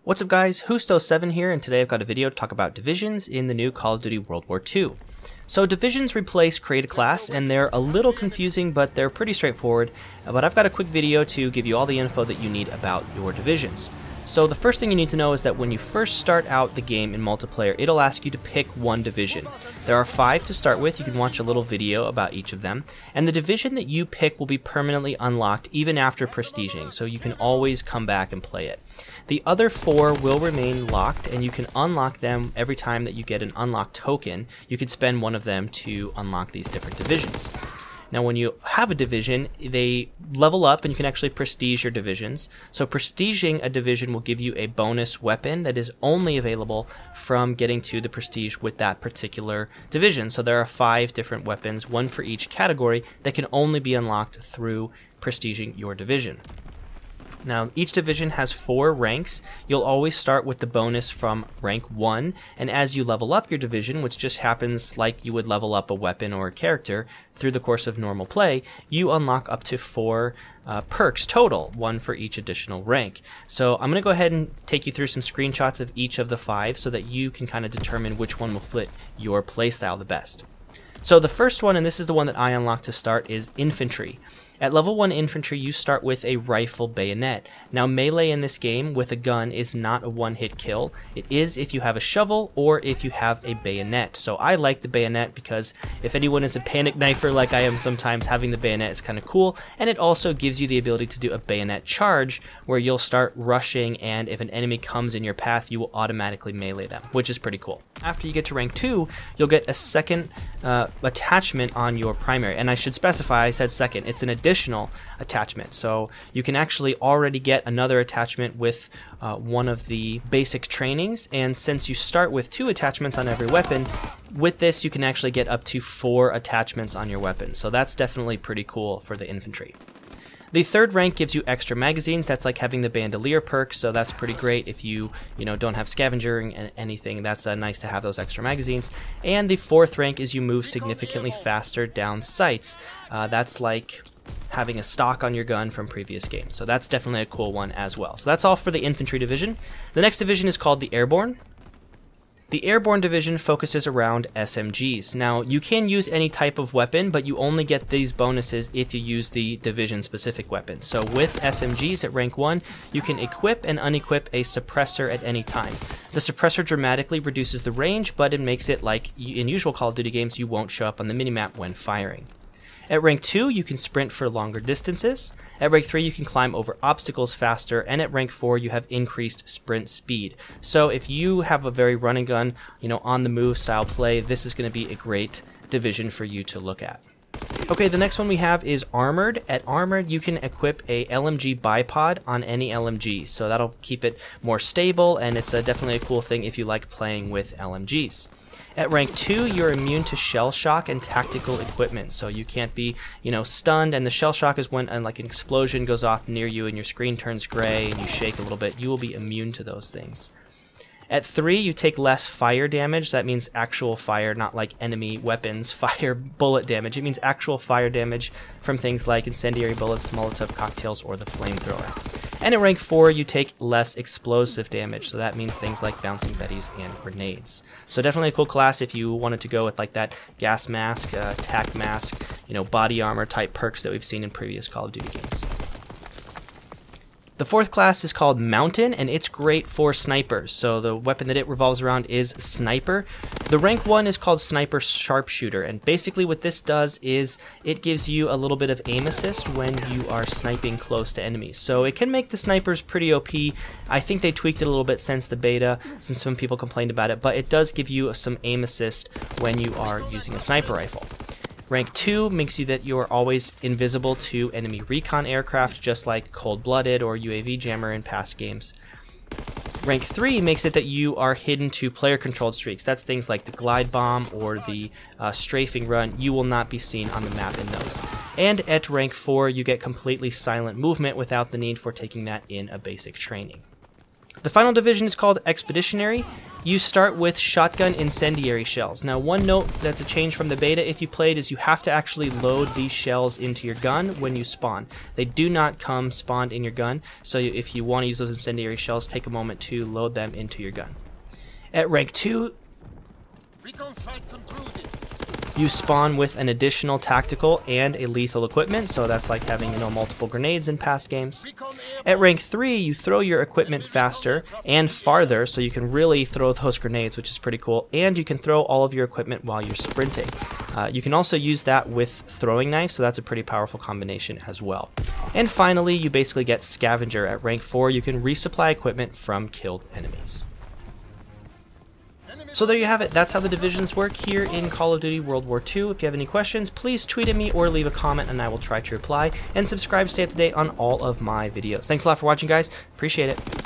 What's up guys, Husto7 here, and today I've got a video to talk about divisions in the new Call of Duty World War II. So divisions replace create a class, and they're a little confusing, but they're pretty straightforward. But I've got a quick video to give you all the info that you need about your divisions. So the first thing you need to know is that when you first start out the game in multiplayer, it'll ask you to pick one division. There are 5 to start with. You can watch a little video about each of them. And the division that you pick will be permanently unlocked even after prestiging, so you can always come back and play it. The other 4 will remain locked, and you can unlock them every time that you get an unlock token. You can spend one of them to unlock these different divisions. Now when you have a division, they level up and you can actually prestige your divisions. So prestiging a division will give you a bonus weapon that is only available from getting to the prestige with that particular division. So there are 5 different weapons, one for each category, that can only be unlocked through prestiging your division. Now, each division has 4 ranks. You'll always start with the bonus from rank 1, and as you level up your division, which just happens like you would level up a weapon or a character through the course of normal play, you unlock up to 4 perks total, 1 for each additional rank. So I'm going to go ahead and take you through some screenshots of each of the 5 so that you can kind of determine which one will fit your playstyle the best. So the first one, and this is the one that I unlocked to start, is infantry. At level 1 infantry, you start with a rifle bayonet. Now melee in this game with a gun is not a one-hit kill. It is if you have a shovel or if you have a bayonet. So I like the bayonet because if anyone is a panic knifer like I am sometimes, having the bayonet is kind of cool, and it also gives you the ability to do a bayonet charge where you'll start rushing, and if an enemy comes in your path you will automatically melee them, which is pretty cool. After you get to rank 2, you'll get a second attachment on your primary, and I should specify I said second, it's an additional attachment, so you can actually already get another attachment with one of the basic trainings, and since you start with 2 attachments on every weapon, with this you can actually get up to 4 attachments on your weapon, so that's definitely pretty cool for the infantry. The third rank gives you extra magazines. That's like having the bandolier perk, so that's pretty great if you don't have scavenging and anything. That's nice to have those extra magazines. And the 4th rank is you move significantly faster down sights. That's like having a stock on your gun from previous games, so that's definitely a cool one as well. So that's all for the infantry division. The next division is called the Airborne. The Airborne division focuses around SMGs. Now, you can use any type of weapon, but you only get these bonuses if you use the division-specific weapon. So with SMGs at rank 1, you can equip and unequip a suppressor at any time. The suppressor dramatically reduces the range, but it makes it like in usual Call of Duty games, you won't show up on the minimap when firing. At rank 2, you can sprint for longer distances. At rank 3, you can climb over obstacles faster, and at rank 4, you have increased sprint speed. So if you have a very run and gun, on the move style play, this is going to be a great division for you to look at. Okay, the next one we have is Armored. At Armored, you can equip a LMG bipod on any LMG, so that'll keep it more stable, and it's definitely a cool thing if you like playing with LMGs. At rank 2, you're immune to shell shock and tactical equipment, so you can't be, stunned, and the shell shock is when like an explosion goes off near you and your screen turns gray and you shake a little bit. You will be immune to those things. At 3, you take less fire damage. That means actual fire, not like enemy weapons fire bullet damage. It means actual fire damage from things like incendiary bullets, Molotov cocktails, or the flamethrower. And at rank 4, you take less explosive damage. So that means things like bouncing betties and grenades. So definitely a cool class if you wanted to go with like that gas mask, tac mask, body armor type perks that we've seen in previous Call of Duty games. The 4th class is called Mountain, and it's great for snipers. So the weapon that it revolves around is Sniper. The rank 1 is called Sniper Sharpshooter, and basically what this does is it gives you a little bit of aim assist when you are sniping close to enemies. So it can make the snipers pretty OP. I think they tweaked it a little bit since the beta, since some people complained about it, but it does give you some aim assist when you are using a sniper rifle. Rank 2 makes you that you are always invisible to enemy recon aircraft, just like Cold-Blooded or UAV Jammer in past games. Rank 3 makes it that you are hidden to player-controlled streaks. That's things like the glide bomb or the strafing run. You will not be seen on the map in those. And at rank 4, you get completely silent movement without the need for taking that in a basic training. The final division is called Expeditionary. You start with shotgun incendiary shells. Now, one note that's a change from the beta if you played is you have to actually load these shells into your gun when you spawn. They do not come spawned in your gun, so if you want to use those incendiary shells, take a moment to load them into your gun. At rank 2, you spawn with an additional tactical and a lethal equipment, so that's like having, multiple grenades in past games. At rank 3, you throw your equipment faster and farther, so you can really throw those grenades, which is pretty cool, and you can throw all of your equipment while you're sprinting. You can also use that with throwing knives, so that's a pretty powerful combination as well. And finally, you basically get Scavenger. At rank 4, you can resupply equipment from killed enemies. So there you have it. That's how the divisions work here in Call of Duty World War II. If you have any questions, please tweet at me or leave a comment and I will try to reply. And subscribe to stay up to date on all of my videos. Thanks a lot for watching, guys. Appreciate it.